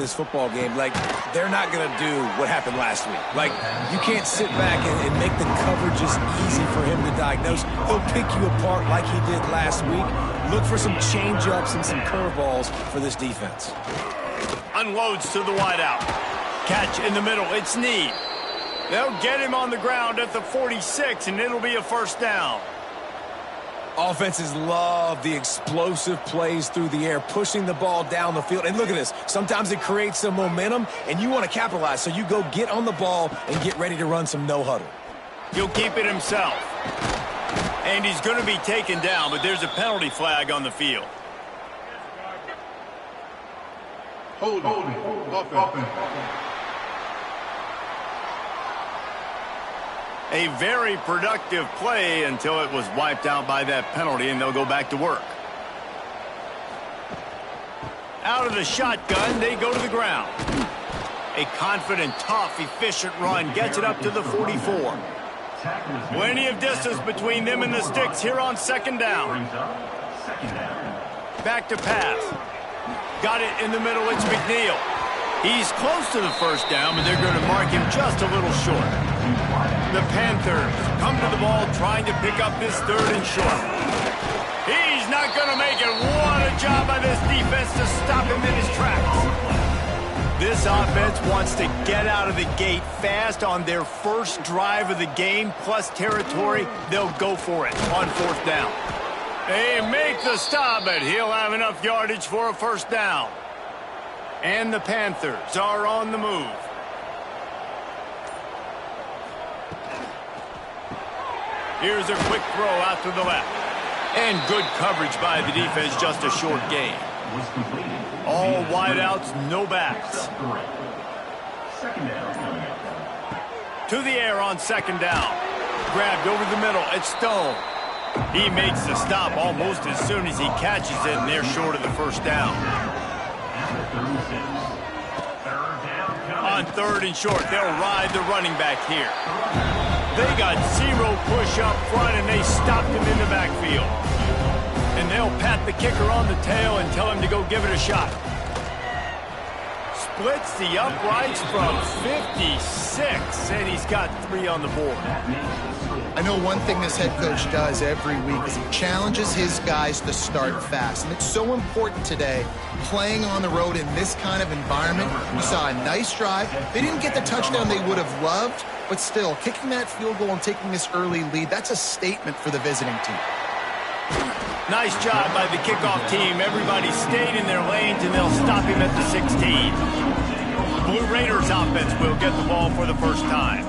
this football game, like, they're not going to do what happened last week. Like, you can't sit back and make the coverages easy for him to diagnose. He'll pick you apart like he did last week. Look for some change-ups and some curveballs for this defense. Unloads to the wideout. Catch in the middle. It's Need. They'll get him on the ground at the 46, and it'll be a first down. Offenses love the explosive plays through the air, pushing the ball down the field. And look at this. Sometimes it creates some momentum, and you want to capitalize. So you go get on the ball and get ready to run some no-huddle. He'll keep it himself. And he's going to be taken down, but there's a penalty flag on the field. Holding. Offense. A very productive play until it was wiped out by that penalty, and they'll go back to work. Out of the shotgun, they go to the ground. A confident, tough, efficient run gets it up to the 44. Plenty of distance between them and the sticks here on second down. Back to pass. Got it in the middle, it's McNeil. He's close to the first down, but they're going to mark him just a little short. The Panthers come to the ball trying to pick up this third and short. He's not going to make it. What a job by this defense to stop him in his tracks. This offense wants to get out of the gate fast on their first drive of the game, plus territory. They'll go for it on fourth down. They make the stop, but he'll have enough yardage for a first down. And the Panthers are on the move. Here's a quick throw out to the left. And good coverage by the defense, just a short gain. All wideouts, no backs. To the air on second down. Grabbed over the middle, it's Stone. He makes the stop almost as soon as he catches it, and they're short of the first down. On third and short, they'll ride the running back here. They got zero push up front, and they stopped him in the backfield. And they'll pat the kicker on the tail and tell him to go give it a shot. Splits the uprights from 56, and he's got 3 on the board. I know one thing this head coach does every week is he challenges his guys to start fast. And it's so important today, playing on the road in this kind of environment. We saw a nice drive. They didn't get the touchdown they would have loved, but still, kicking that field goal and taking this early lead, that's a statement for the visiting team. Nice job by the kickoff team. Everybody stayed in their lanes, and they'll stop him at the 16. The Blue Raiders offense will get the ball for the first time.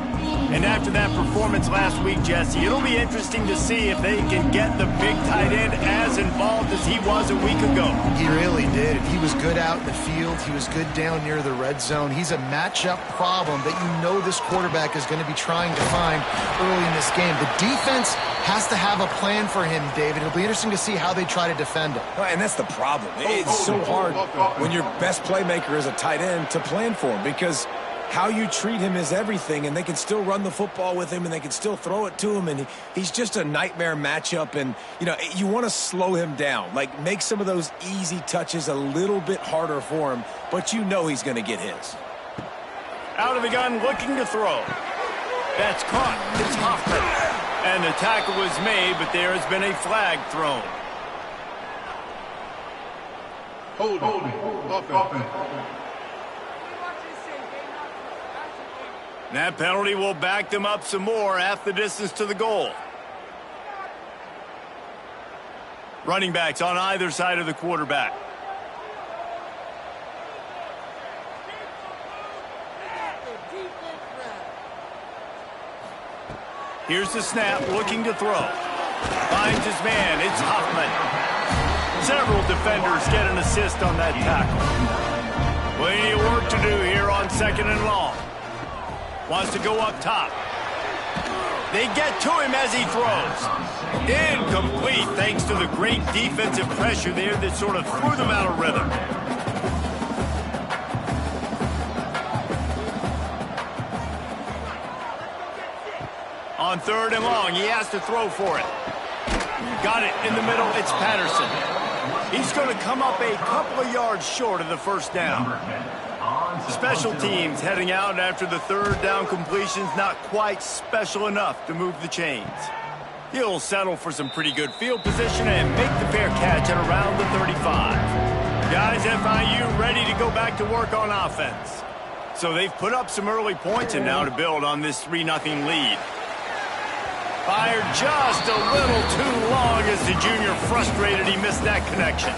And after that performance last week, Jesse, it'll be interesting to see if they can get the big tight end as involved as he was a week ago. He really did. He was good out in the field. He was good down near the red zone. He's a matchup problem that you know this quarterback is going to be trying to find early in this game. The defense has to have a plan for him, David. It'll be interesting to see how they try to defend him. And that's the problem. It's so hard when your best playmaker is a tight end to plan for him, because how you treat him is everything, and they can still run the football with him, and they can still throw it to him, and he's just a nightmare matchup. And, you know, you want to slow him down, like make some of those easy touches a little bit harder for him, but you know he's going to get his. Out of the gun, looking to throw. That's caught. It's Hoffman. And the tackle was made, but there has been a flag thrown. Holding. Offense. That penalty will back them up some more, half the distance to the goal. Running backs on either side of the quarterback. Here's the snap, looking to throw. Finds his man, it's Hoffman. Several defenders get an assist on that tackle. Plenty of work to do here on second and long. Wants to go up top. They get to him as he throws. Incomplete, thanks to the great defensive pressure there that sort of threw them out of rhythm. On third and long, he has to throw for it. Got it in the middle, it's Patterson. He's going to come up a couple of yards short of the first down. Special teams heading out after the third down completion's not quite special enough to move the chains. He'll settle for some pretty good field position and make the fair catch at around the 35. Guys, FIU ready to go back to work on offense. So they've put up some early points and now to build on this 3-0 lead. Fired just a little too long as the junior frustrated he missed that connection.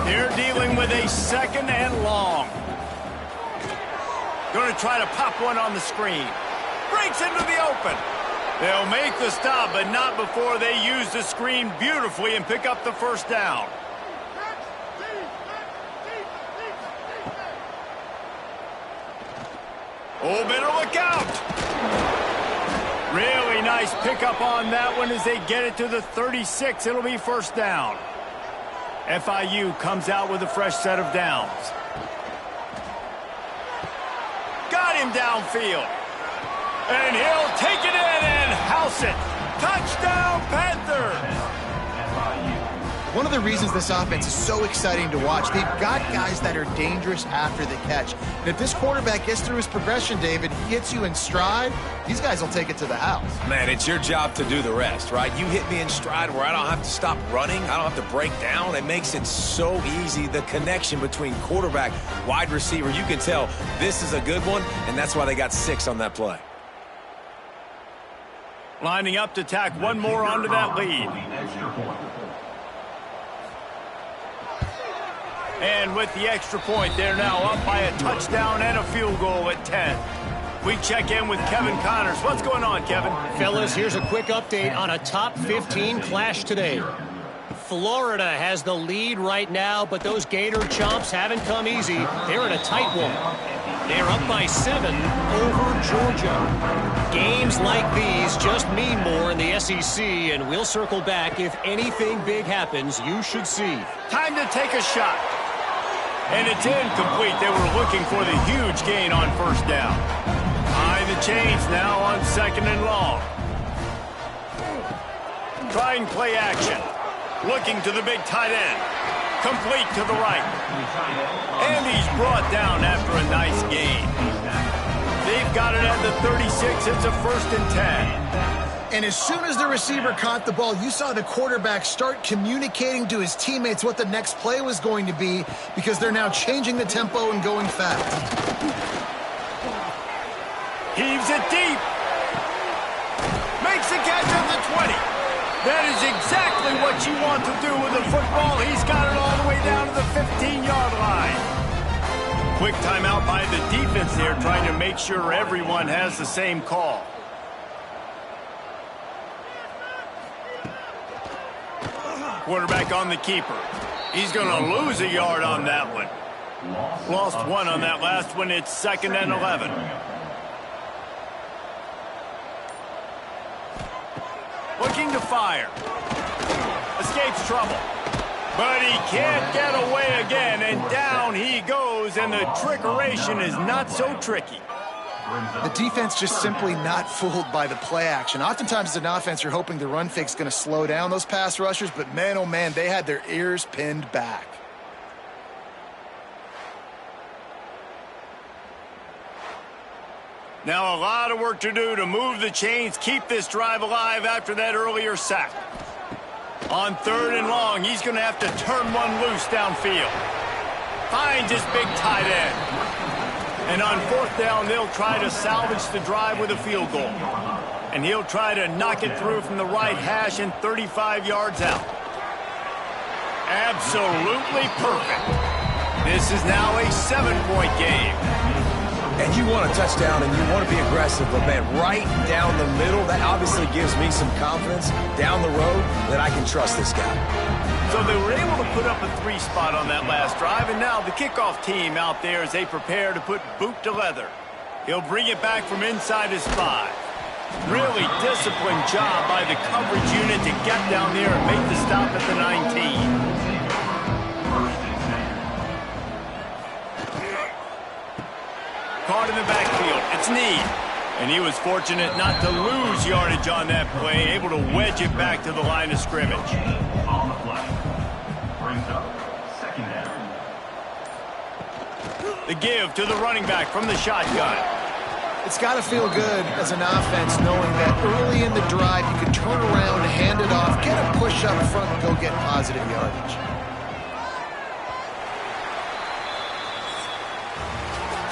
They're dealing with a 2nd and long. Going to try to pop one on the screen. Breaks into the open. They'll make the stop, but not before they use the screen beautifully and pick up the first down. Oh, better look out. Really nice pickup on that one as they get it to the 36. It'll be first down. FIU comes out with a fresh set of downs. Got him downfield. And he'll take it in and house it. Touchdown, Panthers! One of the reasons this offense is so exciting to watch, they've got guys that are dangerous after the catch. And if this quarterback gets through his progression, David, he hits you in stride, these guys will take it to the house. Man, it's your job to do the rest, right? You hit me in stride where I don't have to stop running. I don't have to break down. It makes it so easy. The connection between quarterback, wide receiver, you can tell this is a good one, and that's why they got 6 on that play. Lining up to tack one more onto that lead. And with the extra point, they're now up by a touchdown and a field goal at 10. We check in with Kevin Connors. What's going on, Kevin? Fellas, here's a quick update on a top 15 clash today. Florida has the lead right now, but those Gator chomps haven't come easy. They're in a tight one. They're up by 7 over Georgia. Games like these just mean more in the SEC, and we'll circle back if anything big happens you should see. Time to take a shot. And it's incomplete. They were looking for the huge gain on first down. Behind the chains now on 2nd and long. Trying play action. Looking to the big tight end. Complete to the right. And he's brought down after a nice gain. They've got it at the 36. It's a 1st and 10. And as soon as the receiver caught the ball, you saw the quarterback start communicating to his teammates what the next play was going to be because they're now changing the tempo and going fast. Heaves it deep. Makes the catch at the 20. That is exactly what you want to do with the football. He's got it all the way down to the 15-yard line. Quick timeout by the defense there, trying to make sure everyone has the same call. Quarterback on the keeper. He's going to lose a yard on that one. Lost 1 on that last one. It's 2nd and 11. Looking to fire. Escapes trouble. But he can't get away again, and down he goes, and the trickeration is not so tricky. The defense just simply not fooled by the play action. Oftentimes as an offense, you're hoping the run fake's going to slow down those pass rushers, but man, oh man, they had their ears pinned back. Now a lot of work to do to move the chains, keep this drive alive after that earlier sack. On 3rd and long, he's going to have to turn one loose downfield. Finds his big tight end. And on 4th down, they'll try to salvage the drive with a field goal. And he'll try to knock it through from the right hash and 35 yards out. Absolutely perfect. This is now a 7-point game. And you want a touchdown and you want to be aggressive, but man, right down the middle, that obviously gives me some confidence down the road that I can trust this guy. So they were able to put up a 3 spot on that last drive, and now the kickoff team out there as they prepare to put boot to leather. He'll bring it back from inside his 5. Really disciplined job by the coverage unit to get down there and make the stop at the 19. Caught in the backfield. It's Need. And he was fortunate not to lose yardage on that play, able to wedge it back to the line of scrimmage. On the play. Brings up 2nd down. The give to the running back from the shotgun. It's got to feel good as an offense knowing that early in the drive you can turn around, hand it off, get a push up front, and go get positive yardage.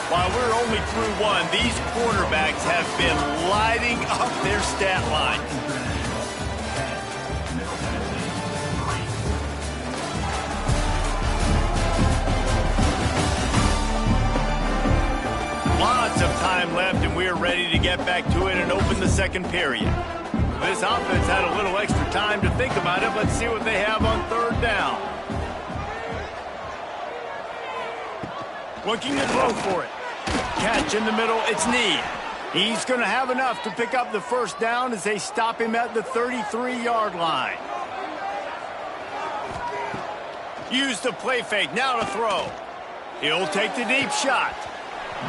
While we're only through one, these quarterbacks have been lighting up their stat line. Lots of time left, and we're ready to get back to it and open the second period. This offense had a little extra time to think about it. Let's see what they have on third down. Looking to throw for it. Catch in the middle, it's Need. He's going to have enough to pick up the first down as they stop him at the 33-yard line. Use the play fake, now to throw. He'll take the deep shot.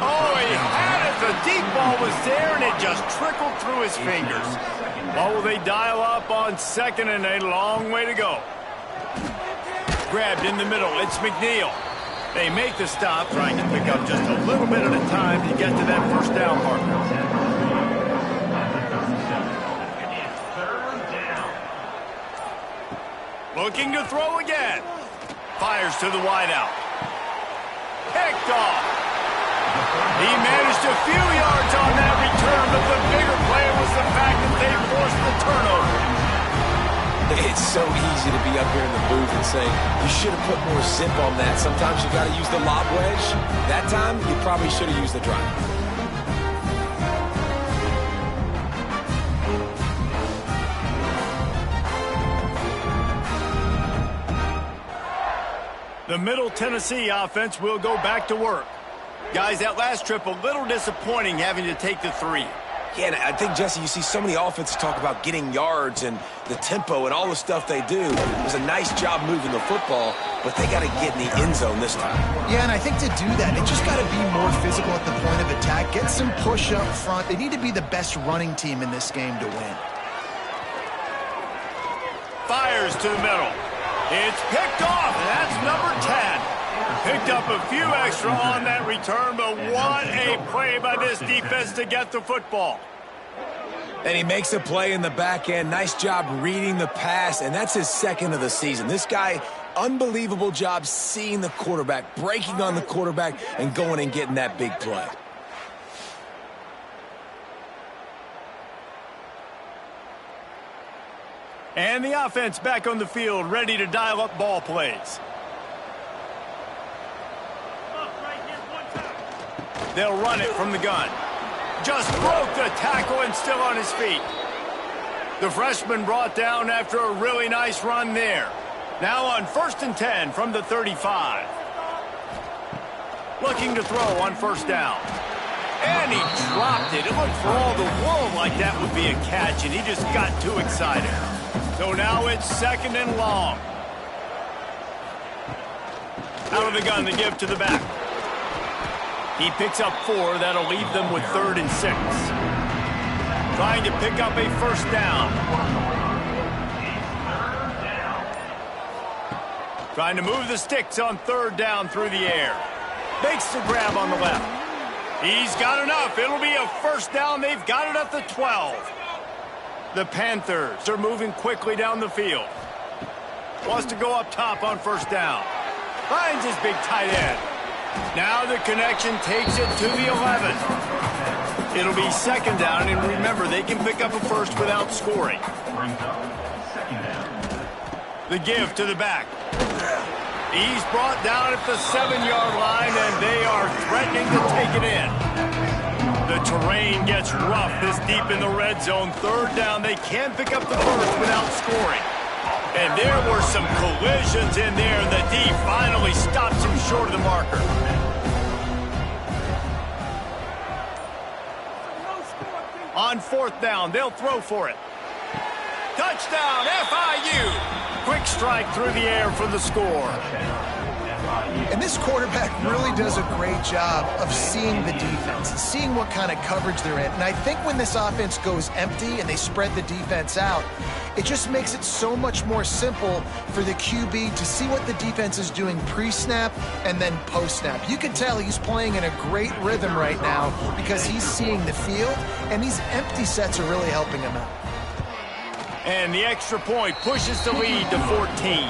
Oh, he had it. The deep ball was there, and it just trickled through his fingers. What will they dial up on second and a long way to go? Grabbed in the middle, it's McNeil. They make the stop, trying to pick up just a little bit at a time to get to that first down marker. Looking to throw again. Fires to the wideout. Picked off. He managed a few yards on that return, but the bigger play was the fact that they forced the turnover. It's so easy to be up here in the booth and say, you should have put more zip on that. Sometimes you got to use the lob wedge. That time, you probably should have used the drive. The Middle Tennessee offense will go back to work. Guys, that last trip a little disappointing having to take the 3. Yeah, and I think, Jesse, you see so many offenses talk about getting yards and the tempo and all the stuff they do. It was a nice job moving the football, but they got to get in the end zone this time. Yeah, and I think to do that, they just got to be more physical at the point of attack, get some push up front. They need to be the best running team in this game to win. Fires to the middle. It's picked off, and that's number 10. Picked up a few extra on that return, but what a play by this defense to get the football. And he makes a play in the back end. Nice job reading the pass, and that's his second of the season. This guy, unbelievable job seeing the quarterback, breaking on the quarterback, and going and getting that big play. And the offense back on the field, ready to dial up ball plays. They'll run it from the gun. Just broke the tackle and still on his feet. The freshman brought down after a really nice run there. Now on 1st and 10 from the 35. Looking to throw on first down. And he dropped it. It looked for all the world like that would be a catch, and he just got too excited. So now it's 2nd and long. Out of the gun, the give to the back. He picks up 4. That'll leave them with 3rd and 6. Trying to pick up a first down. Trying to move the sticks on 3rd down through the air. Makes the grab on the left. He's got enough. It'll be a first down. They've got it at the 12. The Panthers are moving quickly down the field. Wants to go up top on first down. Finds his big tight end. Now the connection takes it to the 11. It'll be 2nd down, and remember, they can pick up a first without scoring. The give to the back. He's brought down at the 7-yard line, and they are threatening to take it in. The terrain gets rough this deep in the red zone. 3rd down, they can't pick up the first without scoring. And there were some collisions in there, and the D finally stops him short of the marker. On 4th down, they'll throw for it. Touchdown, FIU! Quick strike through the air for the score. And And this quarterback really does a great job of seeing the defense, seeing what kind of coverage they're in. And I think when this offense goes empty and they spread the defense out, it just makes it so much more simple for the QB to see what the defense is doing pre-snap and then post-snap. You can tell he's playing in a great rhythm right now because he's seeing the field, and these empty sets are really helping him out. And the extra point pushes the lead to 14.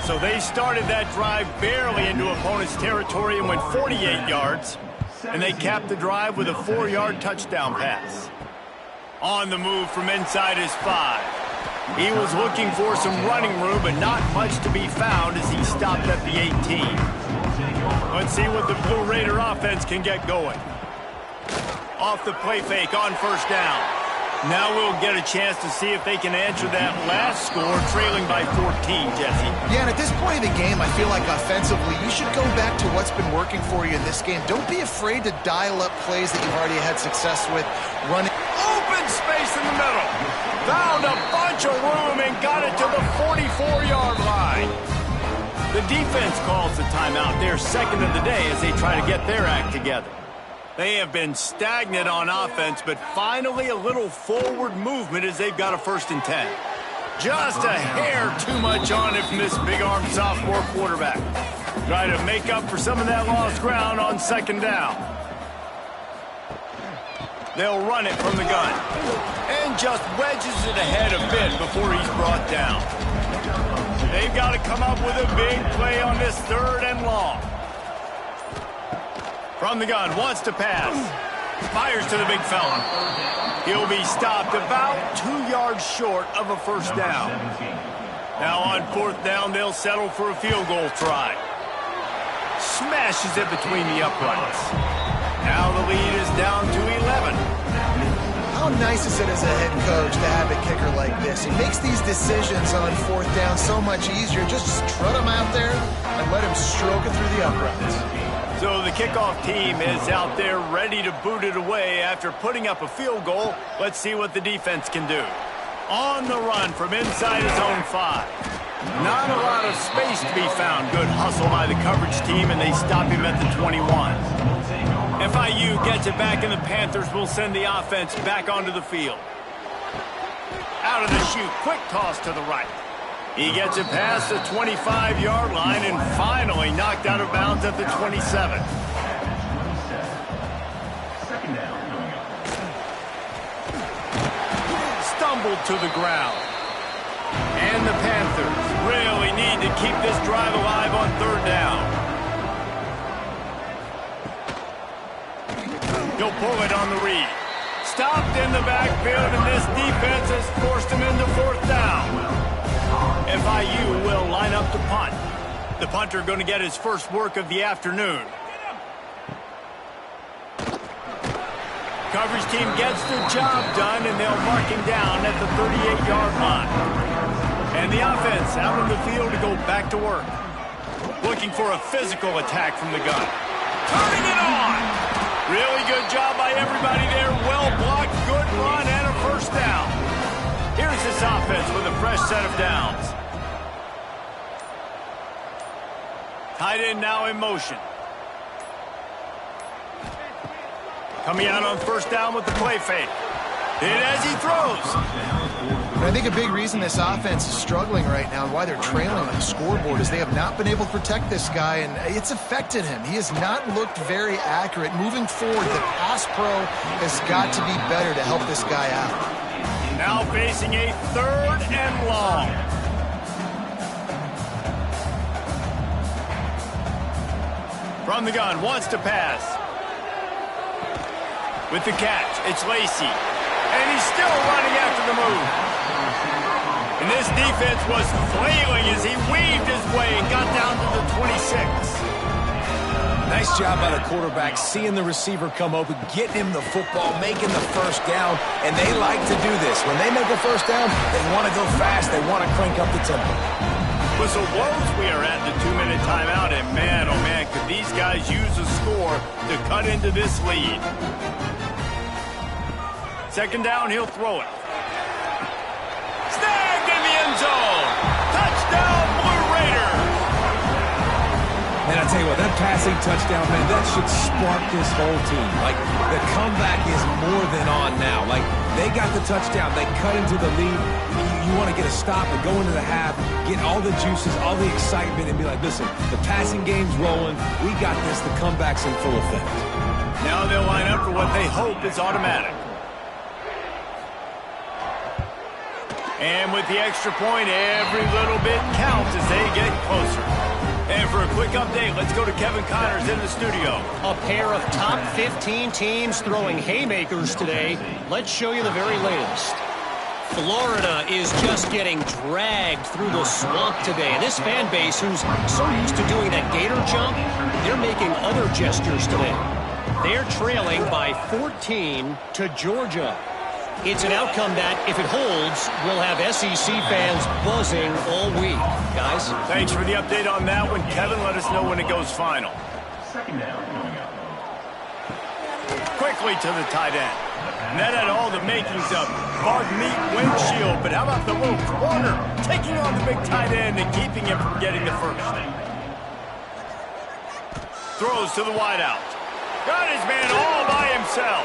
So they started that drive barely into opponent's territory and went 48 yards. And they capped the drive with a 4-yard touchdown pass. On the move from inside his 5. He was looking for some running room, but not much to be found as he stopped at the 18. Let's see what the Blue Raider offense can get going. Off the play fake on first down. Now we'll get a chance to see if they can answer that last score, trailing by 14, Jesse. Yeah, and at this point of the game, I feel like offensively, you should go back to what's been working for you in this game. Don't be afraid to dial up plays that you've already had success with. Running open space in the middle. Found a bunch of room and got it to the 44-yard line. The defense calls the timeout, their second of the day, as they try to get their act together. They have been stagnant on offense, but finally a little forward movement as they've got a 1st and 10. Just a hair too much on it from this big-armed sophomore quarterback. Try to make up for some of that lost ground on 2nd down. They'll run it from the gun. And just wedges it ahead a bit before he's brought down. They've got to come up with a big play on this 3rd and long. From the gun, wants to pass. Fires to the big fella. He'll be stopped about 2 yards short of a 1st down. Now on 4th down, they'll settle for a field goal try. Smashes it between the uprights. Now the lead is down to 11. How nice is it as a head coach to have a kicker like this? He makes these decisions on 4th down so much easier. Just strut him out there and let him stroke it through the uprights. So the kickoff team is out there ready to boot it away after putting up a field goal. Let's see what the defense can do. On the run from inside his own 5. Not a lot of space to be found. Good hustle by the coverage team, and they stop him at the 21. FIU gets it back, and the Panthers will send the offense back onto the field. Out of the chute, quick toss to the right. He gets it past the 25-yard line and finally knocked out of bounds at the 27. Stumbled to the ground. And the Panthers really need to keep this drive alive on 3rd down. He'll pull it on the read. Stopped in the backfield, and this defense has forced him into 4th down. FIU will line up to punt. The punter going to get his first work of the afternoon. Coverage team gets the job done, and they'll mark him down at the 38-yard line. And the offense out on the field to go back to work. Looking for a physical attack from the gun. Turning it on! Really good job by everybody there. Well blocked, good run, and a 1st down. Here's this offense with a fresh set of downs. Tight end now in motion. Coming out on 1st down with the play fake. And as he throws. I think a big reason this offense is struggling right now and why they're trailing on the scoreboard is they have not been able to protect this guy, and it's affected him. He has not looked very accurate. Moving forward, the pass pro has got to be better to help this guy out. Now facing a 3rd and long. From the gun, wants to pass. With the catch, it's Lacy. And he's still running after the move. And this defense was flailing as he weaved his way and got down to the 26. Nice job by the quarterback, seeing the receiver come open, getting him the football, making the 1st down, and they like to do this. When they make a 1st down, they want to go fast. They want to crank up the tempo. Whistle blows, we are at the 2-minute timeout, and man, oh man, could these guys use a score to cut into this lead. 2nd down, he'll throw it. Snagged in the end zone. Touchdown, Blue Raiders. And I tell you what, that passing touchdown, man, that should spark this whole team. Like, the comeback is more than on now. Like, they got the touchdown. They cut into the lead. You want to get a stop and go into the half, get all the juices, all the excitement, and be like, listen, the passing game's rolling. We got this. The comeback's in full effect. Now they'll line up for what they hope is automatic. And with the extra point, every little bit counts as they get closer. And for a quick update, let's go to Kevin Connors in the studio. A pair of top 15 teams throwing haymakers today. Let's show you the very latest. Florida is just getting dragged through the swamp today. And this fan base, who's so used to doing that gator jump, they're making other gestures today. They're trailing by 14 to Georgia. It's an outcome that, if it holds, will have SEC fans buzzing all week. Guys? Thanks for the update on that one. Kevin, let us know when it goes final. Quickly to the tight end. And that had all the makings of bug meat windshield. But how about the little corner taking on the big tight end and keeping him from getting the first? Throws to the wideout. Got his man all by himself.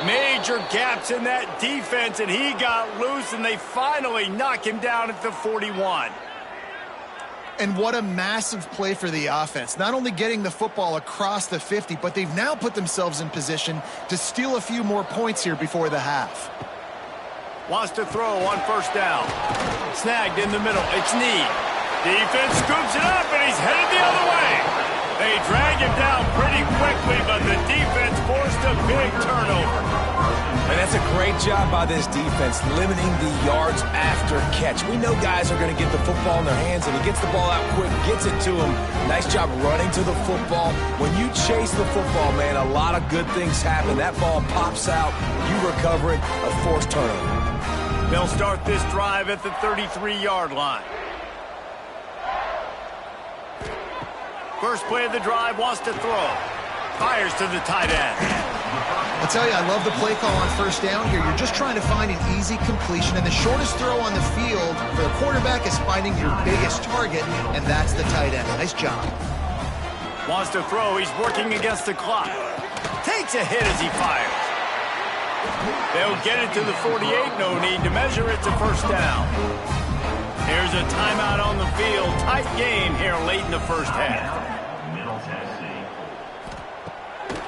Major gaps in that defense, and he got loose, and they finally knock him down at the 41. And what a massive play for the offense. Not only getting the football across the 50, but they've now put themselves in position to steal a few more points here before the half. Wants to throw on first down. Snagged in the middle. It's Need. Defense scoops it up, and he's headed the other way. They drag him down pretty quickly, but the defense forced a big turnover. And that's a great job by this defense, limiting the yards after catch. We know guys are going to get the football in their hands, and he gets the ball out quick, gets it to him. Nice job running to the football. When you chase the football, man, a lot of good things happen. That ball pops out, you recover it, a forced turnover. They'll start this drive at the 33-yard line. First play of the drive, wants to throw. Fires to the tight end. I'll tell you, I love the play call on first down here. You're just trying to find an easy completion, and the shortest throw on the field for the quarterback is finding your biggest target, and that's the tight end. Nice job. Wants to throw. He's working against the clock. Takes a hit as he fires. They'll get it to the 48. No need to measure. It's a first down. There's a timeout on the field. Tight game here late in the first half.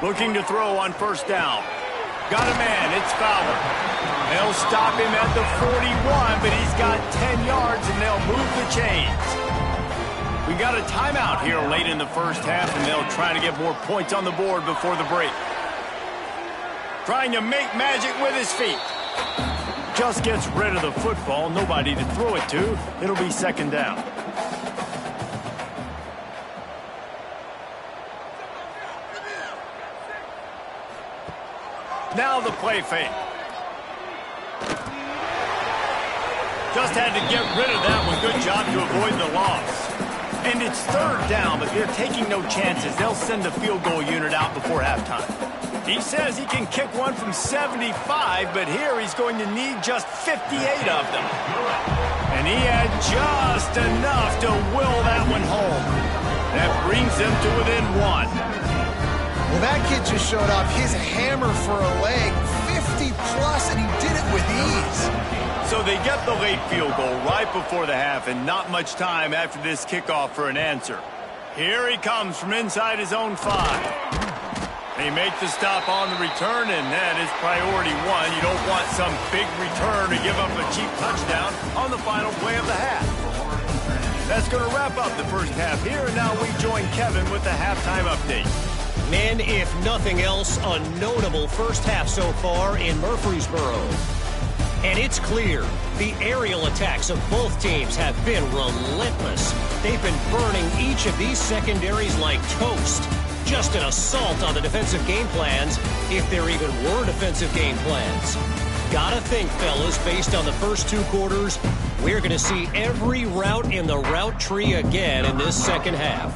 Looking to throw on first down. Got a man. It's Fowler. They'll stop him at the 41, but he's got 10 yards, and they'll move the chains. We got a timeout here late in the first half, and they'll try to get more points on the board before the break. Trying to make magic with his feet. Just gets rid of the football. Nobody to throw it to. It'll be second down. Now the play fake. Just had to get rid of that one. Good job to avoid the loss. And it's third down, but they're taking no chances. They'll send the field goal unit out before halftime. He says he can kick one from 75, but here he's going to need just 58 of them. And he had just enough to will that one home. That brings them to within one. Well, that kid just showed off his hammer for a leg, 50-plus, and he did it with ease. So they get the late field goal right before the half, and not much time after this kickoff for an answer. Here he comes from inside his own 5. They make the stop on the return, and that is priority one. You don't want some big return to give up a cheap touchdown on the final play of the half. That's going to wrap up the first half here, and now we join Kevin with the halftime update. Men, if nothing else, a notable first half so far in Murfreesboro. And it's clear, the aerial attacks of both teams have been relentless. They've been burning each of these secondaries like toast. Just an assault on the defensive game plans, if there even were defensive game plans. Gotta think, fellas, based on the first 2 quarters, we're going to see every route in the route tree again in this second half.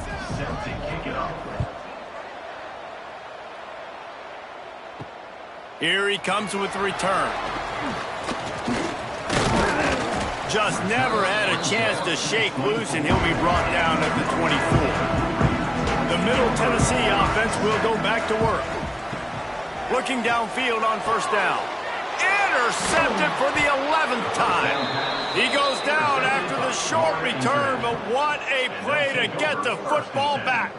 Here he comes with the return. Just never had a chance to shake loose, and he'll be brought down at the 24. Middle Tennessee offense will go back to work. Looking downfield on first down. Intercepted for the 11th time. He goes down after the short return, but what a play to get the football back.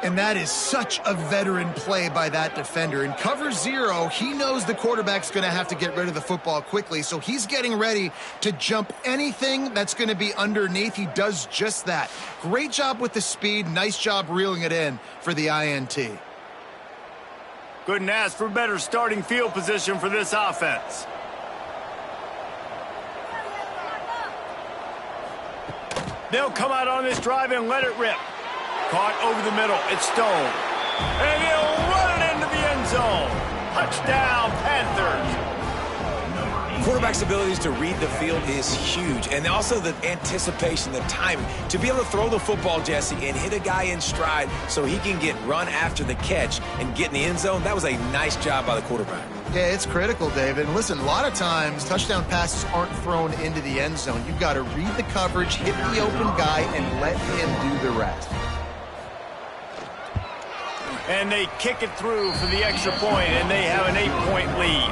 And that is such a veteran play by that defender. In cover 0, he knows the quarterback's going to have to get rid of the football quickly, so he's getting ready to jump anything that's going to be underneath. He does just that. Great job with the speed. Nice job reeling it in for the INT. Couldn't ask for better starting field position for this offense. They'll come out on this drive and let it rip. Caught over the middle. It's Stone. And he'll run it into the end zone. Touchdown, Panthers. Quarterback's abilities to read the field is huge. And also the anticipation, the timing. To be able to throw the football, Jesse, and hit a guy in stride so he can get run after the catch and get in the end zone, that was a nice job by the quarterback. Yeah, it's critical, David. And listen, a lot of times touchdown passes aren't thrown into the end zone. You've got to read the coverage, hit the open guy, and let him do the rest. And they kick it through for the extra point, and they have an 8-point lead.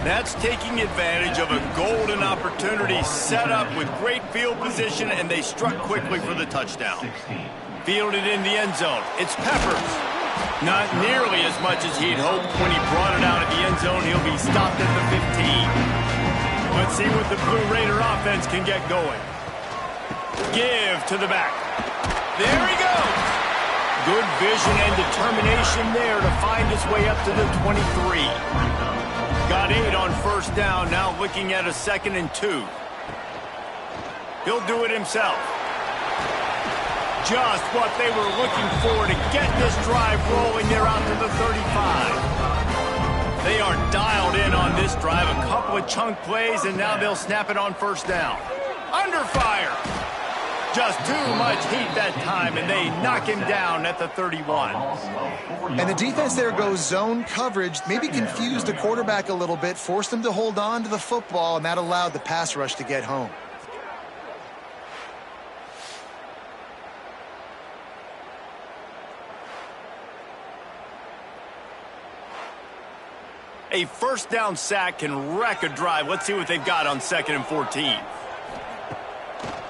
That's taking advantage of a golden opportunity set up with great field position, and they struck quickly for the touchdown. Fielded in the end zone. It's Peppers. Not nearly as much as he'd hoped. When he brought it out of the end zone, he'll be stopped at the 15. Let's see what the Blue Raider offense can get going. Give to the back. There he goes. Good vision and determination there to find his way up to the 23. Got 8 on first down, now looking at a 2nd and 2. He'll do it himself. Just what they were looking for to get this drive rolling. They're out to the 35. They are dialed in on this drive. A couple of chunk plays, and now they'll snap it on first down. Under fire. Just too much heat that time, and they knock him down at the 31. And the defense there goes zone coverage, maybe confused the quarterback a little bit, forced him to hold on to the football, and that allowed the pass rush to get home. A first down sack can wreck a drive. Let's see what they've got on 2nd and 14.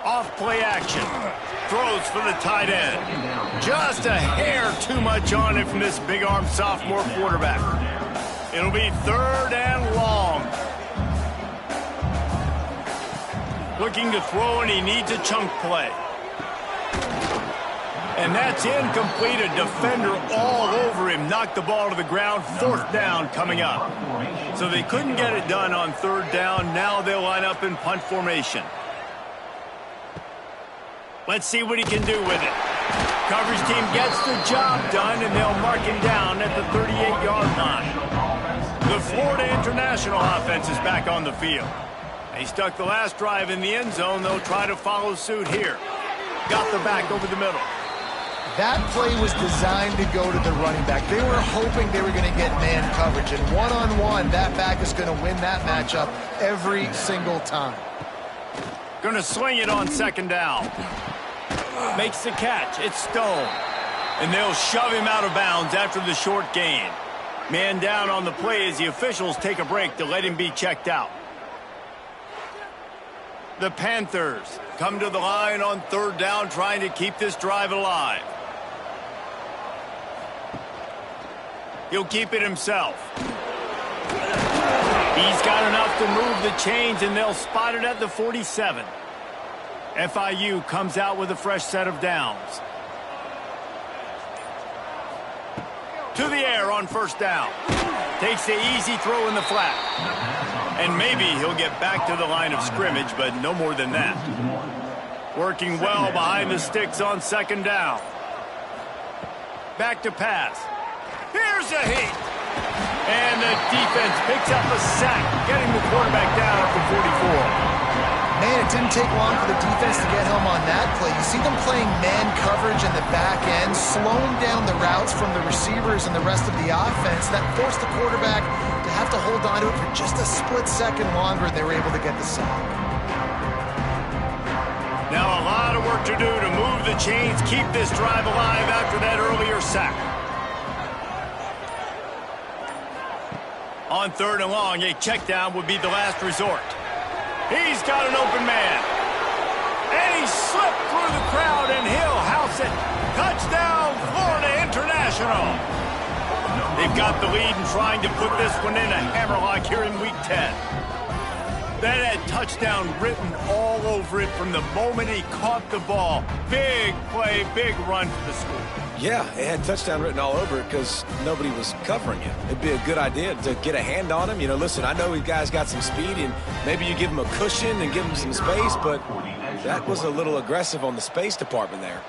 Off play action. Throws for the tight end. Just a hair too much on it from this big-arm sophomore quarterback. It'll be 3rd and long. Looking to throw, and he needs a chunk play. And that's incomplete. A defender all over him. Knocked the ball to the ground. 4th down coming up. So they couldn't get it done on 3rd down. Now they'll line up in punt formation. Let's see what he can do with it. Coverage team gets the job done, and they'll mark him down at the 38-yard line. The Florida International offense is back on the field. They stuck the last drive in the end zone. They'll try to follow suit here. Got the back over the middle. That play was designed to go to the running back. They were hoping they were going to get man coverage, and one-on-one, that back is going to win that matchup every single time. Going to sling it on 2nd down. Makes the catch. It's Stone. And they'll shove him out of bounds after the short gain. Man down on the play as the officials take a break to let him be checked out. The Panthers come to the line on 3rd down, trying to keep this drive alive. He'll keep it himself. He's got enough to move the chains, and they'll spot it at the 47. FIU comes out with a fresh set of downs. To the air on 1st down. Takes the easy throw in the flat. And maybe he'll get back to the line of scrimmage, but no more than that. Working well behind the sticks on 2nd down. Back to pass. Here's a hit. And the defense picks up a sack, getting the quarterback down at the 44. Man, it didn't take long for the defense to get home on that play. You see them playing man coverage in the back end, slowing down the routes from the receivers and the rest of the offense. That forced the quarterback to have to hold on to it for just a split second longer, and they were able to get the sack. Now a lot of work to do to move the chains, keep this drive alive after that earlier sack. On 3rd and long, a check down would be the last resort. He's got an open man. And he slipped through the crowd, and he'll house it. Touchdown, Florida International. They've got the lead and trying to put this one in a hammerlock here in Week 10. That had touchdown written all over it from the moment he caught the ball. Big play, big run for the school. Yeah, it had touchdown written all over it because nobody was covering you. It'd be a good idea to get a hand on him. You know, listen, I know you guys got some speed, and maybe you give him a cushion and give him some space, but that was a little aggressive on the space department there.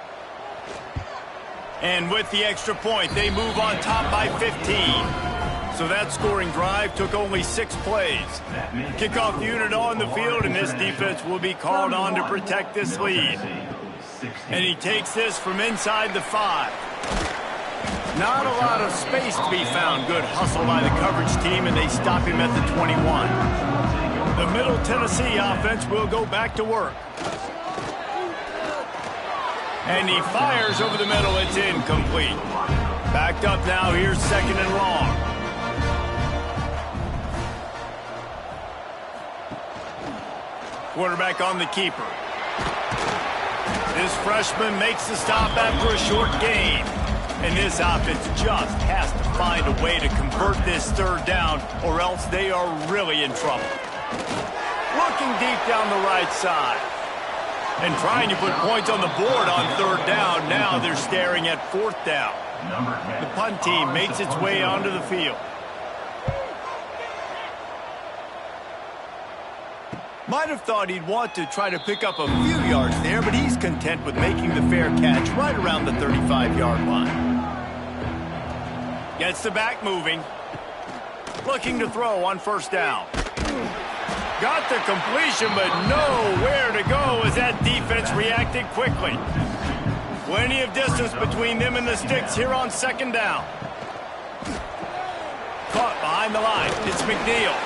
And with the extra point, they move on top by 15. So that scoring drive took only 6 plays. Kickoff unit on the field, and this defense will be called on to protect this lead. And he takes this from inside the 5. Not a lot of space to be found. Good hustle by the coverage team, and they stop him at the 21. The Middle Tennessee offense will go back to work. And he fires over the middle. It's incomplete. Backed up now. Here's 2nd and long. Quarterback on the keeper. This freshman makes the stop after a short gain. And this offense just has to find a way to convert this 3rd down, or else they are really in trouble. Looking deep down the right side. And trying to put points on the board on 3rd down. Now they're staring at 4th down. The punt team makes its way onto the field. Might have thought he'd want to try to pick up a few yards there, but he's content with making the fair catch right around the 35-yard line. Gets the back moving. Looking to throw on 1st down. Got the completion, but nowhere to go as that defense reacted quickly. Plenty of distance between them and the sticks here on 2nd down. Caught behind the line. It's McNeil.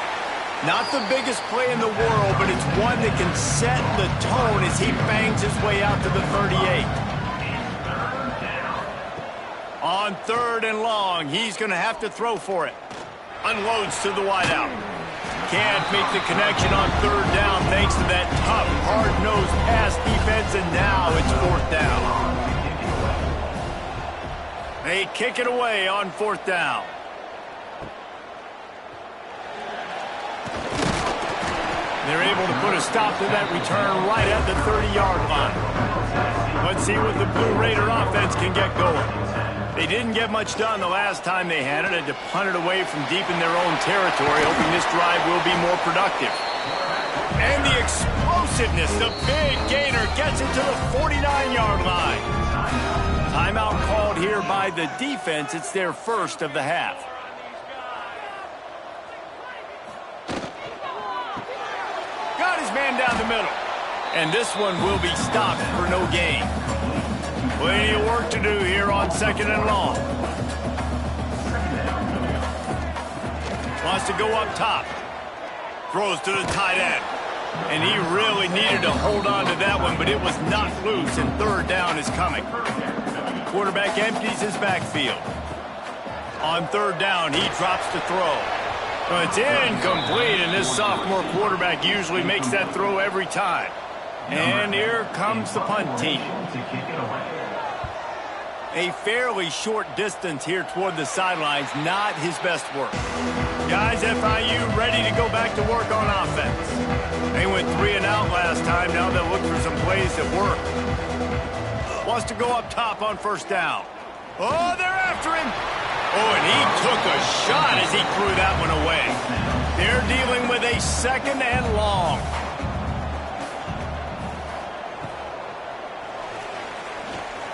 Not the biggest play in the world, but it's one that can set the tone as he bangs his way out to the 38. On 3rd and long, he's going to have to throw for it. Unloads to the wideout. Can't make the connection on 3rd down thanks to that tough, hard-nosed pass defense, and now it's 4th down. They kick it away on 4th down. They're able to put a stop to that return right at the 30-yard line. Let's see what the Blue Raider offense can get going. They didn't get much done the last time they had it. Had to punt it away from deep in their own territory, hoping this drive will be more productive. And the explosiveness, the big gainer gets it to the 49-yard line. Timeout called here by the defense. It's their 1st of the half. Got his man down the middle. And this one will be stopped for no gain. Plenty of work to do here on 2nd and long. Wants to go up top. Throws to the tight end. And he really needed to hold on to that one, but it was not loose, and 3rd down is coming. Quarterback empties his backfield. On 3rd down, he drops to throw. Well, it's incomplete, and this sophomore quarterback usually makes that throw every time. And here comes the punt team. A fairly short distance here toward the sidelines, not his best work. Guys, FIU ready to go back to work on offense. They went 3 and out last time. Now they'll look for some plays that work. Wants to go up top on 1st down. Oh, they're after him. Oh, and he took a shot as he threw that one away. They're dealing with a 2nd and long.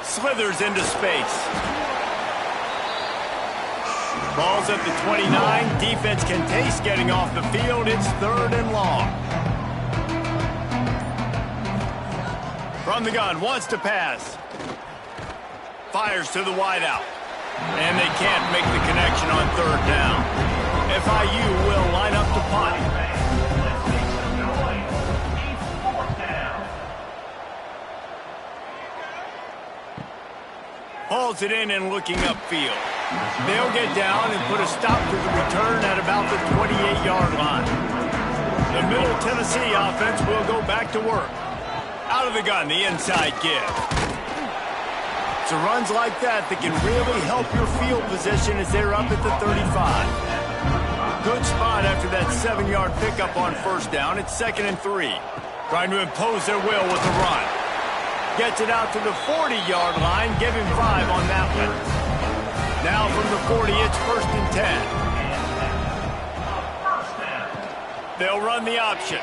Slithers into space. Ball's at the 29. Defense can taste getting off the field. It's 3rd and long. From the gun, wants to pass. Fires to the wideout. And they can't make the connection on 3rd down. FIU will line up to punt. Hauls it in and looking upfield. They'll get down and put a stop to the return at about the 28-yard line. The Middle Tennessee offense will go back to work. Out of the gun, the inside give. It's runs like that can really help your field position as they're up at the 35. Good spot after that 7-yard pickup on first down. It's 2nd and 3. Trying to impose their will with the run. Gets it out to the 40-yard line. Give him 5 on that one. Now from the 40, it's 1st and 10. They'll run the option.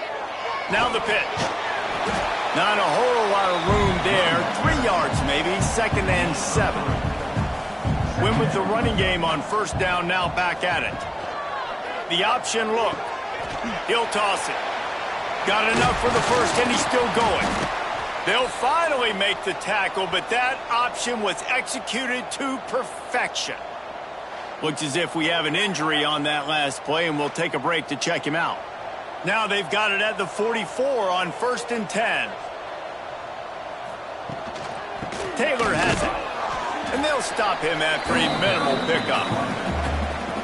Now the pitch. Not a whole lot of room there. 3 yards maybe. 2nd and 7. Win with the running game on first down, now back at it. The option look. He'll toss it. Got enough for the first, and he's still going. They'll finally make the tackle, but that option was executed to perfection. Looks as if we have an injury on that last play, and we'll take a break to check him out. Now they've got it at the 44 on 1st and 10. Taylor has it. And they'll stop him after a minimal pickup.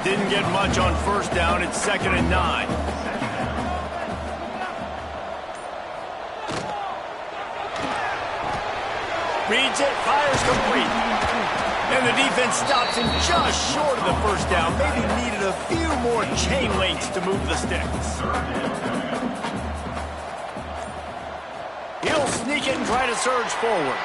Didn't get much on first down. It's 2nd and 9. Reads it, fires complete. And the defense stops him just short of the first down. Maybe needed a few more chain links to move the sticks. He'll sneak it and try to surge forward.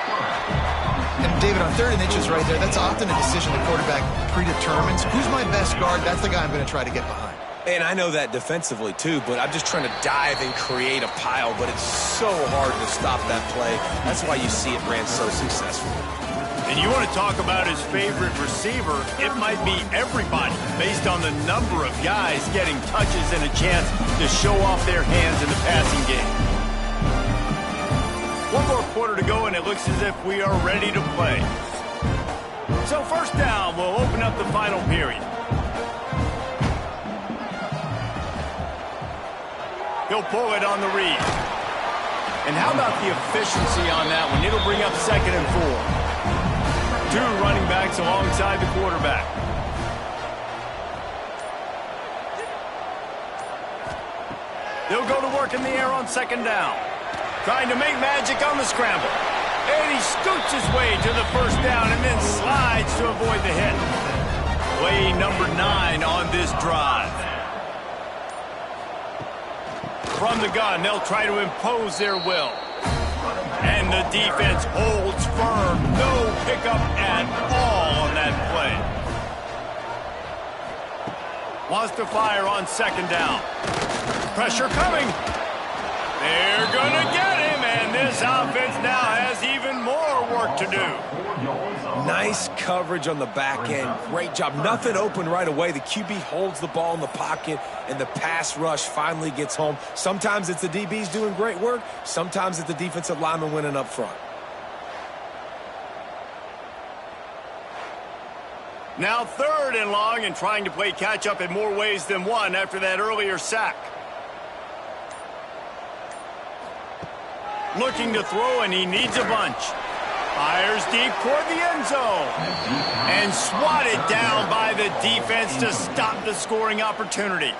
And David, on 3rd and inches right there, that's often a decision the quarterback predetermines. Who's my best guard? That's the guy I'm going to try to get behind. And I know that defensively, too, but I'm just trying to dive and create a pile, but it's so hard to stop that play. That's why you see it ran so successfully. And you want to talk about his favorite receiver, it might be everybody based on the number of guys getting touches and a chance to show off their hands in the passing game. One more quarter to go, and it looks as if we are ready to play. So first down, we'll open up the final period. He'll pull it on the read. And how about the efficiency on that one? It'll bring up 2nd and 4. 2 running backs alongside the quarterback. They'll go to work in the air on 2nd down. Trying to make magic on the scramble. And he scoots his way to the first down and then slides to avoid the hit. Play number 9 on this drive. From the gun, they'll try to impose their will. And the defense holds firm. No pickup at all on that play. Wants to fire on 2nd down. Pressure coming. They're going to get him, and this offense now has even more work to do. Nice coverage on the back end. Great job. Nothing open right away. The QB holds the ball in the pocket, and the pass rush finally gets home. Sometimes it's the DBs doing great work. Sometimes it's the defensive lineman winning up front. Now 3rd and long, and trying to play catch-up in more ways than one after that earlier sack. Looking to throw, and he needs a bunch. Fires deep toward the end zone. And swatted down by the defense to stop the scoring opportunity.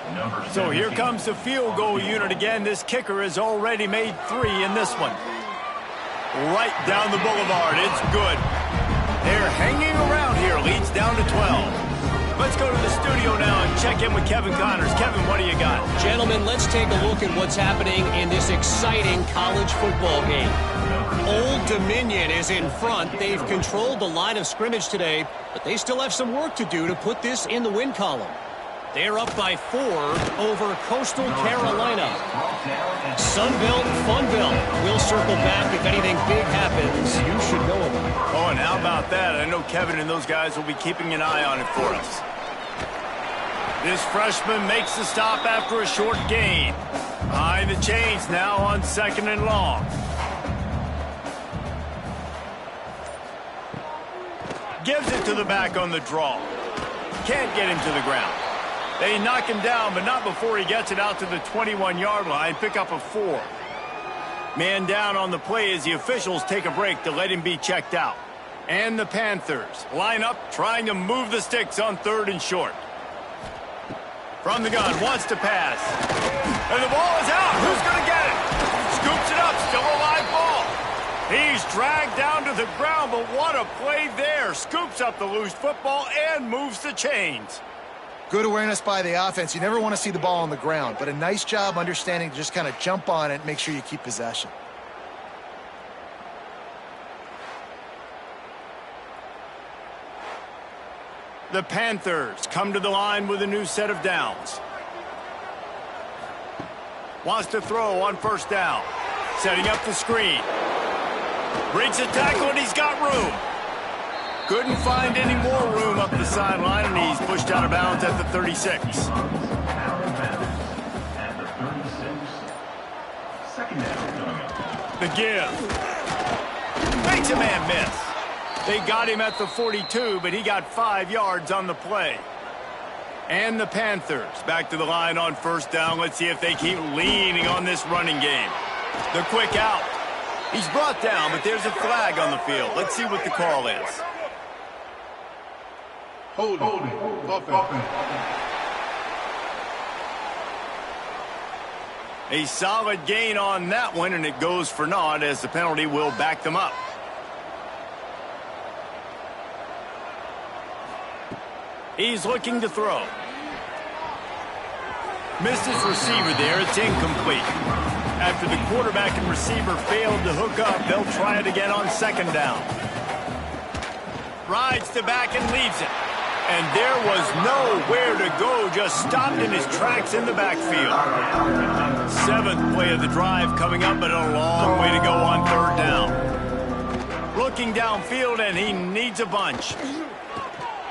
So here comes the field goal unit again. This kicker has already made 3 in this one. Right down the boulevard. It's good. They're hanging around here. Leads down to 12. Let's go to the studio now and check in with Kevin Connors. Kevin, what do you got? Gentlemen, let's take a look at what's happening in this exciting college football game. Old Dominion is in front. They've controlled the line of scrimmage today, but they still have some work to do to put this in the win column. They're up by 4 over Coastal Carolina. Sunbelt, Funbelt. We'll circle back if anything big happens. You should know about it. Oh, and how about that? I know Kevin and those guys will be keeping an eye on it for us. This freshman makes the stop after a short gain. Behind the chains now on 2nd and long. Gives it to the back on the draw. Can't get him to the ground. They knock him down, but not before he gets it out to the 21-yard line. Pick up a 4. Man down on the play as the officials take a break to let him be checked out. And the Panthers line up trying to move the sticks on 3rd and short. From the gun, wants to pass. And the ball is out. Who's going to get it? Scoops it up. Still a live ball. He's dragged down to the ground, but what a play there. Scoops up the loose football and moves the chains. Good awareness by the offense. You never want to see the ball on the ground, but a nice job understanding to just kind of jump on it and make sure you keep possession. The Panthers come to the line with a new set of downs. Wants to throw on 1st down. Setting up the screen. Breaks a tackle and he's got room. Couldn't find any more room up the sideline and he's pushed out of bounds at the 36. The give. Makes a man miss. They got him at the 42, but he got 5 yards on the play. And the Panthers back to the line on 1st down. Let's see if they keep leaning on this running game. The quick out. He's brought down, but there's a flag on the field. Let's see what the call is. Holding. Offense. A solid gain on that one, and it goes for naught as the penalty will back them up. He's looking to throw. Missed his receiver there. It's incomplete. After the quarterback and receiver failed to hook up, they'll try it again on 2nd down. Rides the back and leaves it. And there was nowhere to go, just stopped in his tracks in the backfield. 7th play of the drive coming up, but a long way to go on 3rd down. Looking downfield, and he needs a bunch.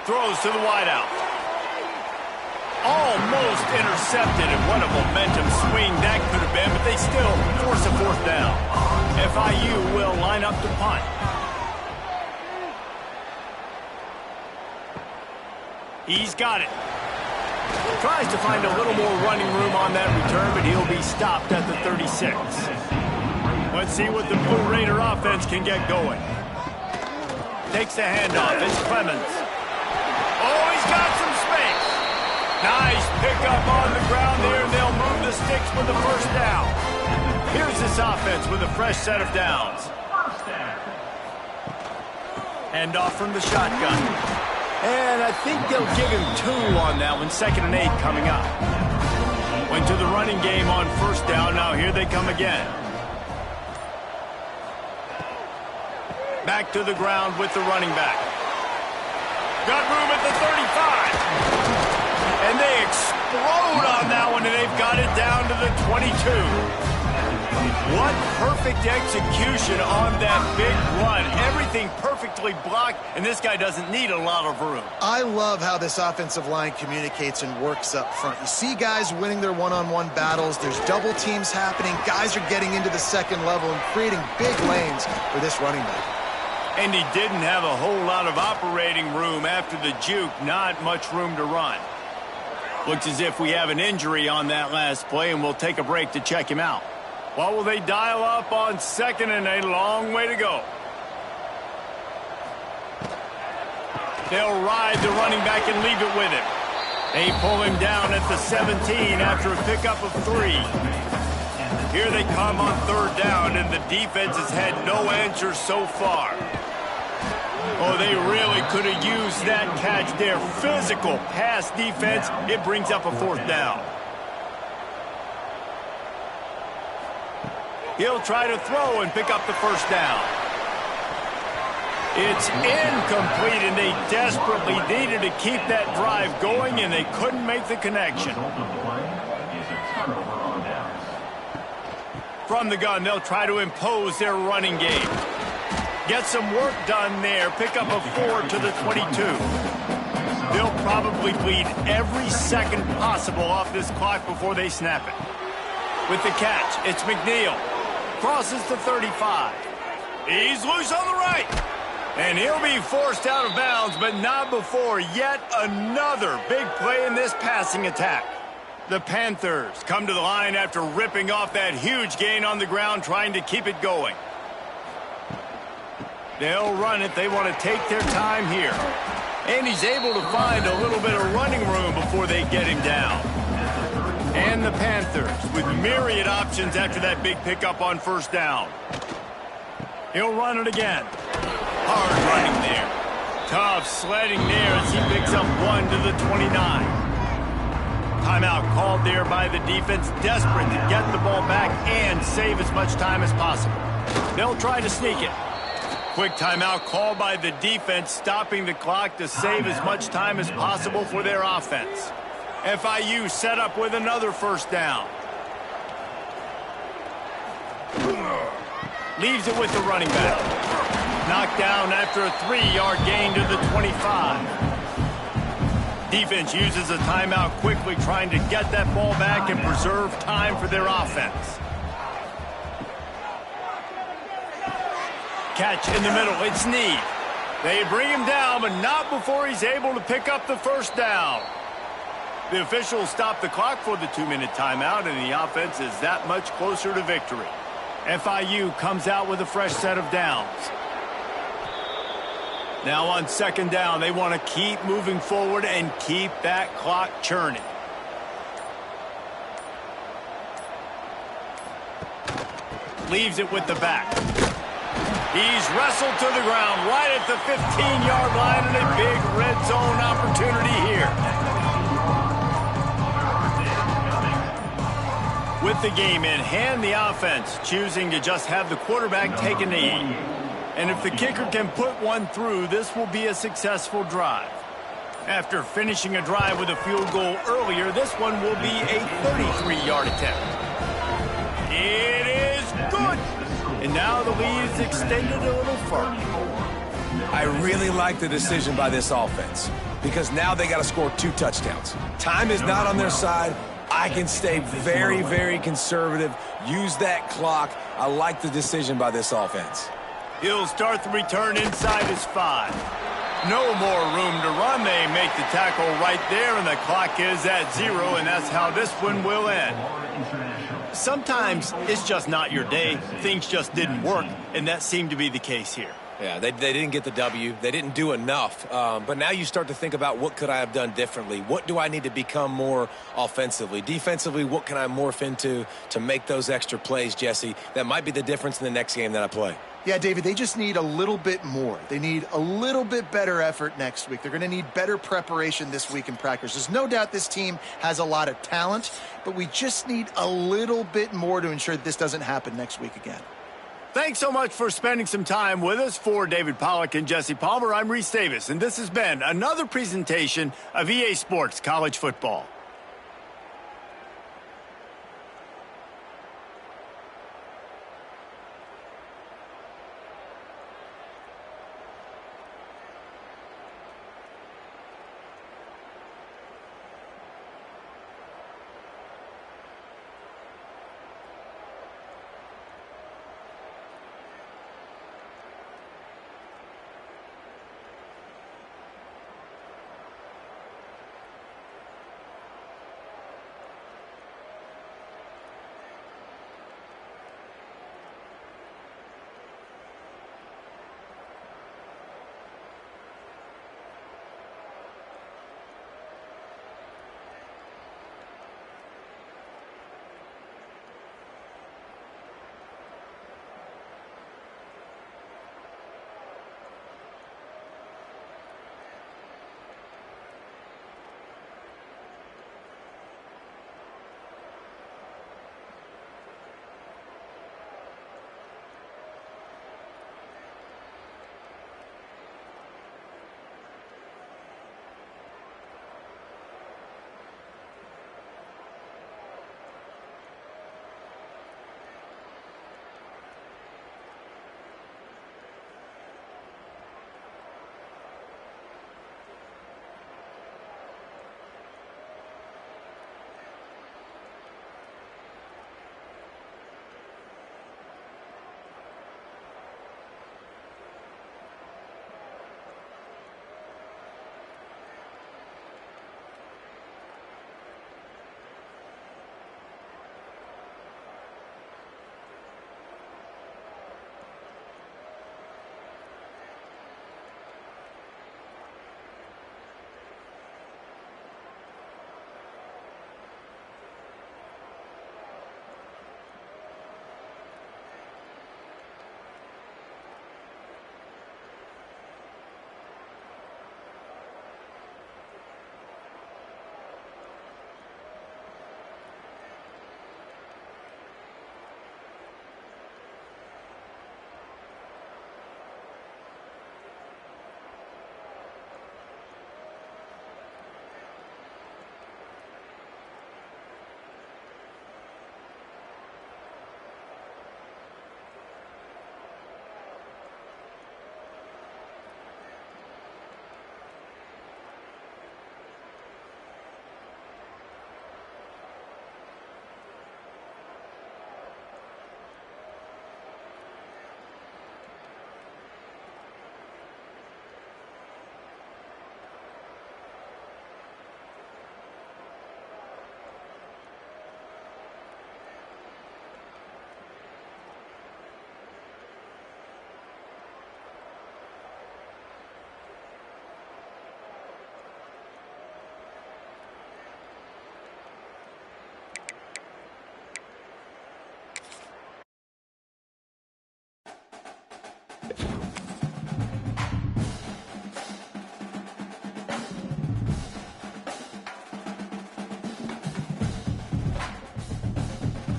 Throws to the wideout. Almost intercepted, and what a momentum swing that could have been, but they still force a 4th down. FIU will line up to punt. He's got it. Tries to find a little more running room on that return, but he'll be stopped at the 36. Let's see what the Blue Raider offense can get going. Takes the handoff. It's Clemens. Oh, he's got some space. Nice pickup on the ground there, and they'll move the sticks with the 1st down. Here's this offense with a fresh set of downs. Handoff from the shotgun. And I think they'll give him 2 on that one. 2nd and 8 coming up. Went to the running game on 1st down. Now here they come again. Back to the ground with the running back. Got room at the 35. And they explode on that one, and they've got it down to the 22. What perfect execution on that big run. Everything perfectly blocked, and this guy doesn't need a lot of room. I love how this offensive line communicates and works up front. You see guys winning their one-on-one battles. There's double teams happening. Guys are getting into the 2nd level and creating big lanes for this running back. And he didn't have a whole lot of operating room after the juke. Not much room to run. Looks as if we have an injury on that last play, and we'll take a break to check him out. What will they dial up on 2nd and 8? Long way to go. They'll ride the running back and leave it with him. They pull him down at the 17 after a pickup of 3. Here they come on 3rd down, and the defense has had no answers so far. Oh, they really could have used that catch there. Physical pass defense. It brings up a 4th down. He'll try to throw and pick up the 1st down. It's incomplete, and they desperately needed to keep that drive going, and they couldn't make the connection. From the gun, they'll try to impose their running game. Get some work done there. Pick up a 4 to the 22. They'll probably bleed every second possible off this clock before they snap it. With the catch, it's McNeil. Crosses the 35. He's loose on the right. And he'll be forced out of bounds, but not before yet another big play in this passing attack. The Panthers come to the line after ripping off that huge gain on the ground, trying to keep it going. They'll run it. They want to take their time here. And he's able to find a little bit of running room before they get him down. And the Panthers with myriad options after that big pickup on first down. He'll run it again. Hard running there. Tough sledding there as he picks up 1 to the 29. Timeout called there by the defense, desperate to get the ball back and save as much time as possible. They'll try to sneak it. Quick timeout called by the defense, stopping the clock to save as much time as possible for their offense. FIU set up with another first down. Leaves it with the running back. Knocked down after a 3-yard gain to the 25. Defense uses a timeout quickly, trying to get that ball back and preserve time for their offense. Catch in the middle, it's Snead. They bring him down, but not before he's able to pick up the first down. The officials stop the clock for the 2-minute timeout, and the offense is that much closer to victory. FIU comes out with a fresh set of downs. Now on second down, they want to keep moving forward and keep that clock churning. Leaves it with the back. He's wrestled to the ground right at the 15-yard line, and a big red zone opportunity here. With the game in hand, the offense choosing to just have the quarterback take a knee. And if the kicker can put one through, this will be a successful drive. After finishing a drive with a field goal earlier, this one will be a 33-yard attempt. It is good! And now the lead is extended a little further. I really like the decision by this offense because now they got to score 2 touchdowns. Time is not on their side. I can stay very, very conservative, use that clock. I like the decision by this offense. He'll start the return inside his 5. No more room to run. They make the tackle right there, and the clock is at 0, and that's how this one will end. Sometimes it's just not your day. Things just didn't work, and that seemed to be the case here. Yeah, they didn't get the W. They didn't do enough. But now you start to think about what could I have done differently? What do I need to become more offensively? Defensively, what can I morph into to make those extra plays, Jesse? That might be the difference in the next game that I play. Yeah, David, they just need a little bit more. They need a little bit better effort next week. They're going to need better preparation this week in practice. There's no doubt this team has a lot of talent, but we just need a little bit more to ensure that this doesn't happen next week again. Thanks so much for spending some time with us. For David Pollack and Jesse Palmer, I'm Reese Davis, and this has been another presentation of EA Sports College Football.